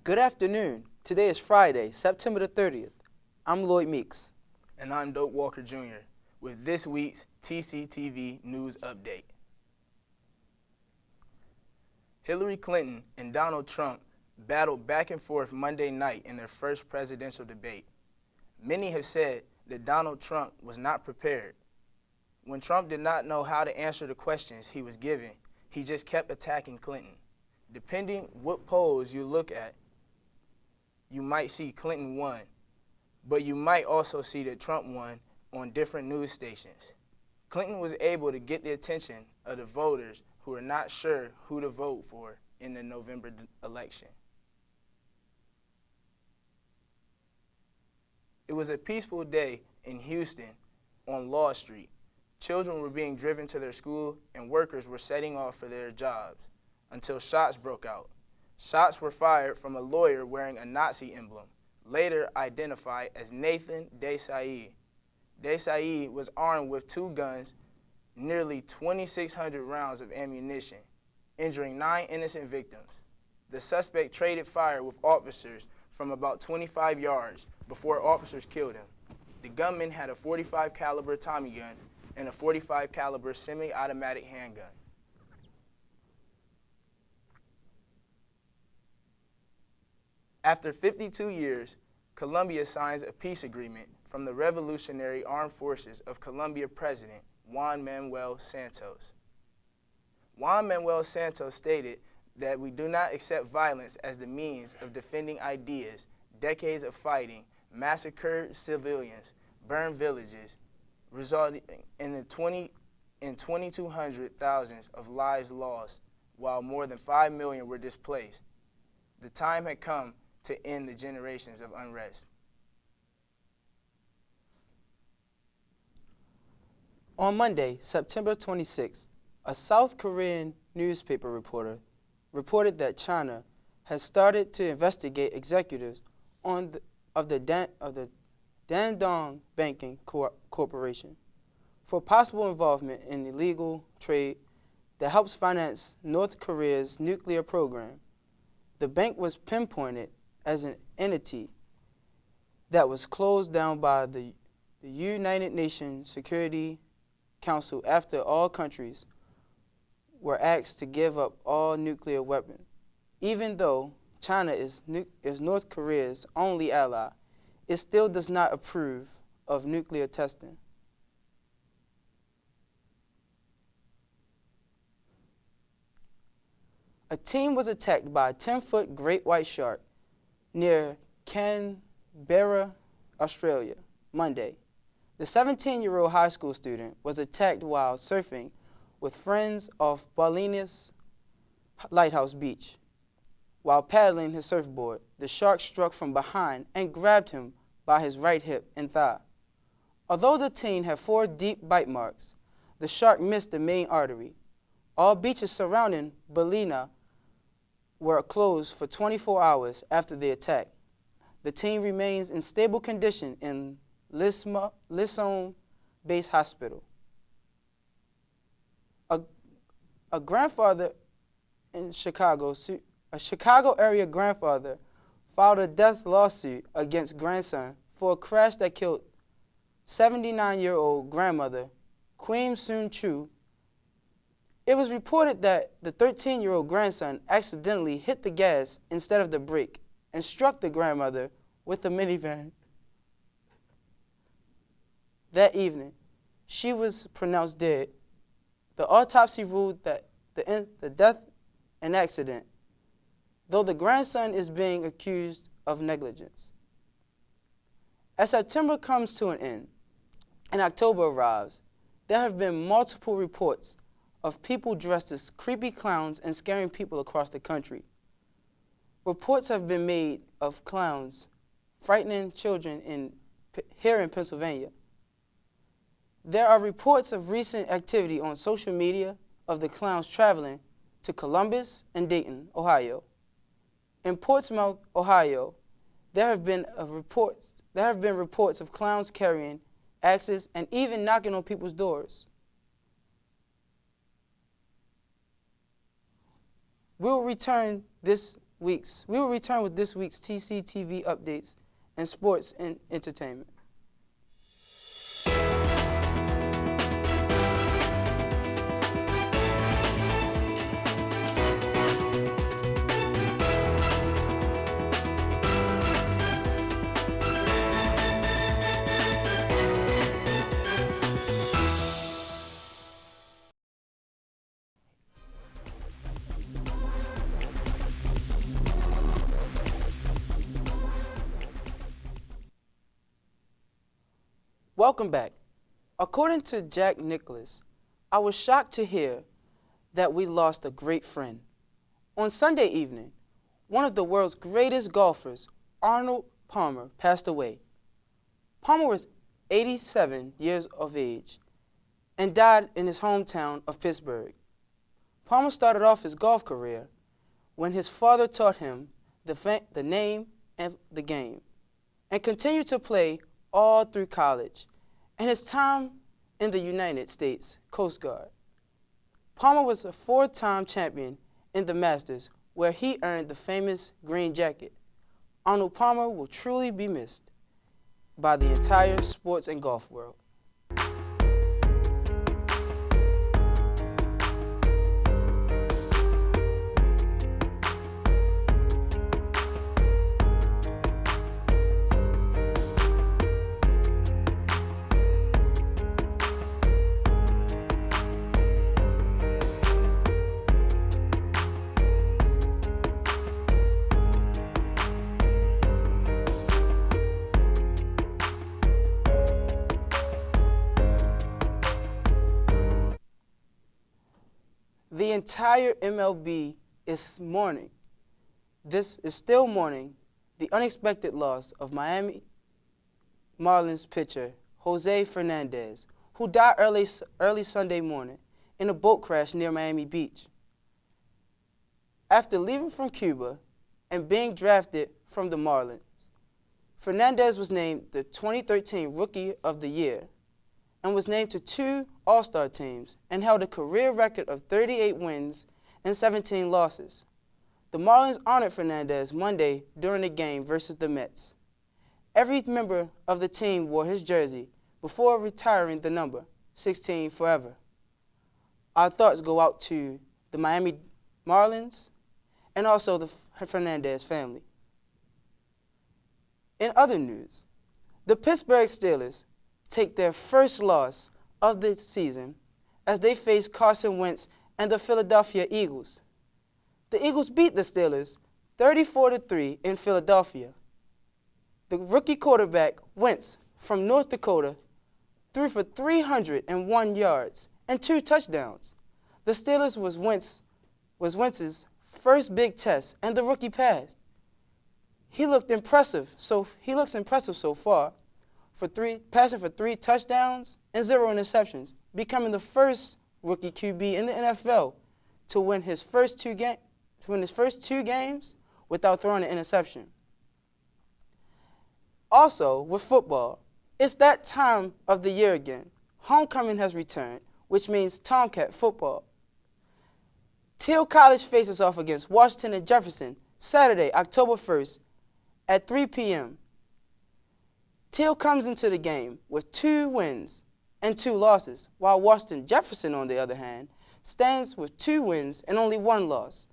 Good afternoon. Today is Friday, September the 30th. I'm Lloyd Meeks. And I'm Dope Walker Jr. with this week's TCTV News Update. Hillary Clinton and Donald Trump battled back and forth Monday night in their first presidential debate. Many have said that Donald Trump was not prepared. When Trump did not know how to answer the questions he was given, he just kept attacking Clinton. Depending what polls you look at, you might see Clinton won, but you might also see that Trump won on different news stations. Clinton was able to get the attention of the voters who are not sure who to vote for in the November election. It was a peaceful day in Houston on Law Street. Children were being driven to their school and workers were setting off for their jobs until shots broke out. Shots were fired from a lawyer wearing a Nazi emblem, later identified as Nathan Desai. Desai was armed with 2 guns, nearly 2,600 rounds of ammunition, injuring 9 innocent victims. The suspect traded fire with officers from about 25 yards before officers killed him. The gunman had a .45 caliber Tommy gun and a .45 caliber semi-automatic handgun. After 52 years, Colombia signs a peace agreement from the Revolutionary Armed Forces of Colombia President Juan Manuel Santos. Juan Manuel Santos stated that we do not accept violence as the means of defending ideas. Decades of fighting massacred civilians, burned villages, resulting in 2,200 thousands of lives lost, while more than 5 million were displaced. The time had come to end the generations of unrest. On Monday, September 26th, a South Korean newspaper reporter reported that China has started to investigate executives of the Dandong Banking Corporation for possible involvement in illegal trade that helps finance North Korea's nuclear program. The bank was pinpointed as an entity that was closed down by the United Nations Security Council after all countries were asked to give up all nuclear weapons. Even though China is North Korea's only ally, it still does not approve of nuclear testing. A teen was attacked by a 10-foot great white shark near Canberra, Australia, Monday. The 17-year-old high school student was attacked while surfing with friends off Ballina's Lighthouse Beach. While paddling his surfboard, the shark struck from behind and grabbed him by his right hip and thigh. Although the teen had 4 deep bite marks, the shark missed the main artery. All beaches surrounding Ballina were closed for 24 hours after the attack. The teen remains in stable condition in Lisson Base Hospital. A grandfather in Chicago, a Chicago area grandfather filed a death lawsuit against grandson for a crash that killed 79-year-old grandmother Queen Soon Chu. It was reported that the 13-year-old grandson accidentally hit the gas instead of the brake and struck the grandmother with the minivan. That evening, she was pronounced dead. The autopsy ruled that the death an accident, though the grandson is being accused of negligence. As September comes to an end and October arrives, there have been multiple reports of people dressed as creepy clowns and scaring people across the country. Reports have been made of clowns frightening children here in Pennsylvania. There are reports of recent activity on social media of the clowns traveling to Columbus and Dayton, Ohio. In Portsmouth, Ohio, there have been reports of clowns carrying axes and even knocking on people's doors. We'll return this weeks, we will return with this week's TCTV updates and sports and entertainment. Welcome back. According to Jack Nicklaus, I was shocked to hear that we lost a great friend. On Sunday evening, one of the world's greatest golfers, Arnold Palmer, passed away. Palmer was 87 years of age and died in his hometown of Pittsburgh. Palmer started off his golf career when his father taught him the name and the game, and continued to play all through college and his time in the United States Coast Guard. Palmer was a 4-time champion in the Masters, where he earned the famous green jacket. Arnold Palmer will truly be missed by the entire sports and golf world. The entire MLB is mourning. This is still mourning the unexpected loss of Miami Marlins pitcher Jose Fernandez, who died early Sunday morning in a boat crash near Miami Beach. After leaving from Cuba and being drafted from the Marlins, Fernandez was named the 2013 Rookie of the Year and was named to 2 All-Star teams and held a career record of 38 wins and 17 losses. The Marlins honored Fernandez Monday during the game versus the Mets. Every member of the team wore his jersey before retiring the number 16 forever. Our thoughts go out to the Miami Marlins and also the Fernandez family. In other news, the Pittsburgh Steelers take their first loss of the season as they face Carson Wentz and the Philadelphia Eagles. The Eagles beat the Steelers 34-3 in Philadelphia. The rookie quarterback, Wentz, from North Dakota, threw for 301 yards and 2 touchdowns. The Steelers was Wentz's first big test, and the rookie passed. He looks impressive so far, passing for 3 touchdowns and 0 interceptions, becoming the first rookie QB in the NFL to win his first 2 games without throwing an interception. Also, with football, it's that time of the year again. Homecoming has returned, which means Tomcat football. Thiel College faces off against Washington and Jefferson Saturday, October 1st at 3 p.m. Thiel comes into the game with 2 wins and 2 losses, while Washington Jefferson, on the other hand, stands with 2 wins and only 1 loss.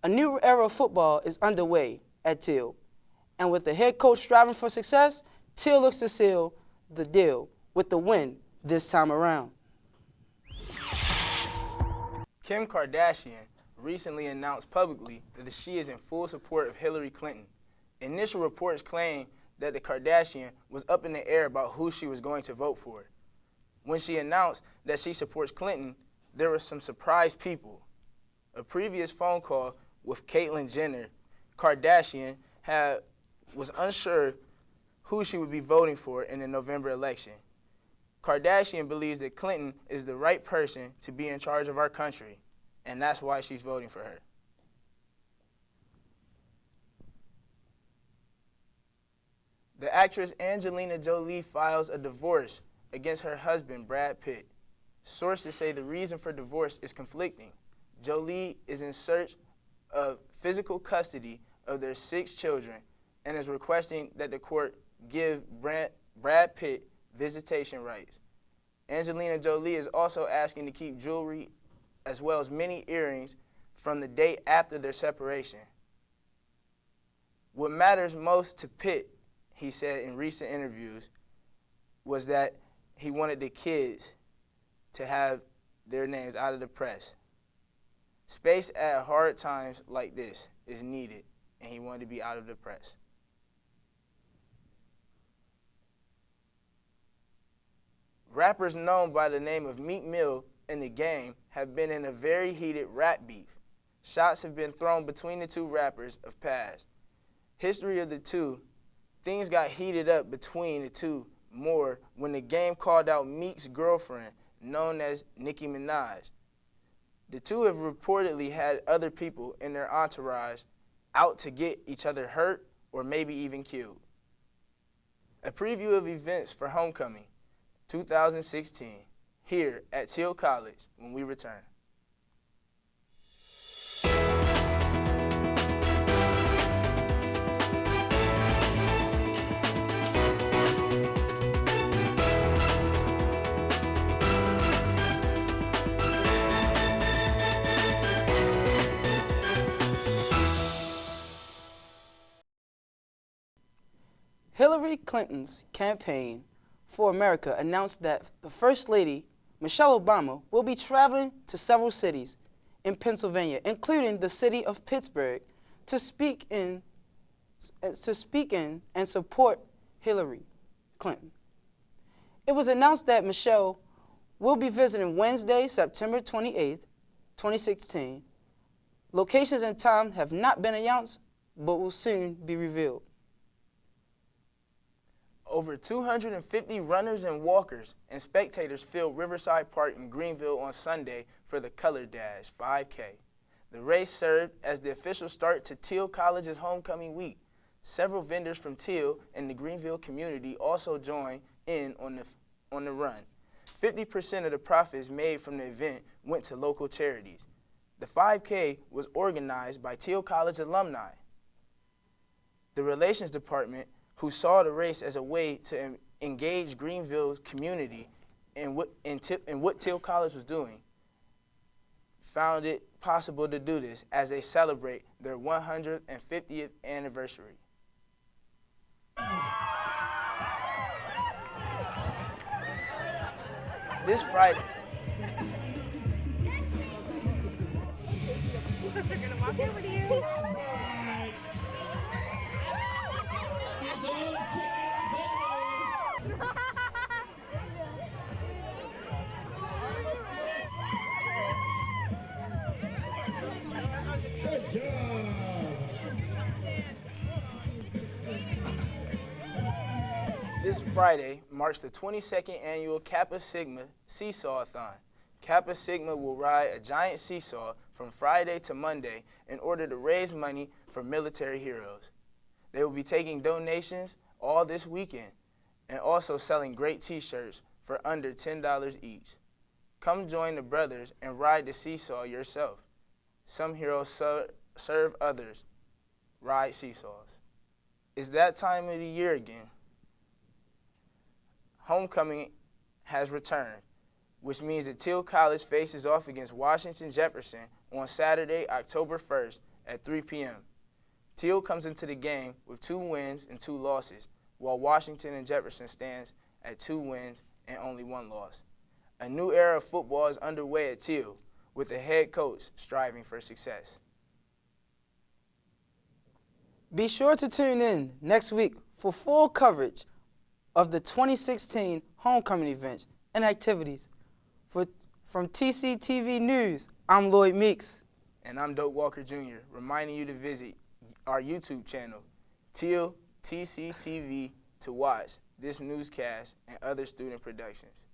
A new era of football is underway at Thiel, and with the head coach striving for success, Thiel looks to seal the deal with the win this time around. Kim Kardashian recently announced publicly that she is in full support of Hillary Clinton. Initial reports claim that the Kardashian was up in the air about who she was going to vote for. When she announced that she supports Clinton, there were some surprised people. A previous phone call with Caitlyn Jenner, Kardashian was unsure who she would be voting for in the November election. Kardashian believes that Clinton is the right person to be in charge of our country, and that's why she's voting for her. The actress Angelina Jolie files a divorce against her husband, Brad Pitt. Sources say the reason for divorce is conflicting. Jolie is in search of physical custody of their 6 children and is requesting that the court give Brad Pitt visitation rights. Angelina Jolie is also asking to keep jewelry as well as many earrings from the day after their separation. What matters most to Pitt, he said in recent interviews, was that he wanted the kids to have their names out of the press. Space at hard times like this is needed, and he wanted to be out of the press. Rappers known by the name of Meek Mill in the game have been in a very heated rap beef. Shots have been thrown between the two rappers of past. History of the two, things got heated up between the two more when the game called out Meek's girlfriend, known as Nicki Minaj. The two have reportedly had other people in their entourage out to get each other hurt or maybe even killed. A preview of events for Homecoming 2016 here at Thiel College when we return. Hillary Clinton's campaign for America announced that the First Lady, Michelle Obama, will be traveling to several cities in Pennsylvania, including the city of Pittsburgh, to speak in and support Hillary Clinton. It was announced that Michelle will be visiting Wednesday, September 28th, 2016. Locations and time have not been announced, but will soon be revealed. Over 250 runners and walkers and spectators filled Riverside Park in Greenville on Sunday for the Color Dash 5K. The race served as the official start to Thiel College's homecoming week. Several vendors from Thiel and the Greenville community also joined in on the run. 50% of the profits made from the event went to local charities. The 5K was organized by Thiel College alumni. The Relations Department, who saw the race as a way to engage Greenville's community in what Thiel College was doing, found it possible to do this as they celebrate their 150th anniversary. This Friday, This Friday marks the 22nd annual Kappa Sigma Seesaw-a-thon. Kappa Sigma will ride a giant seesaw from Friday to Monday in order to raise money for military heroes. They will be taking donations all this weekend and also selling great t-shirts for under $10 each. Come join the brothers and ride the seesaw yourself. Some heroes serve others, ride seesaws. It's that time of the year again. Homecoming has returned, which means that Thiel College faces off against Washington Jefferson on Saturday, October 1st at 3 p.m. Thiel comes into the game with 2 wins and 2 losses, while Washington and Jefferson stands at 2 wins and only 1 loss. A new era of football is underway at Thiel, with the head coach striving for success. Be sure to tune in next week for full coverage of the 2016 homecoming events and activities. From TCTV News, I'm Lloyd Meeks. And I'm Doak Walker Jr., reminding you to visit our YouTube channel, Thiel TCTV, to watch this newscast and other student productions.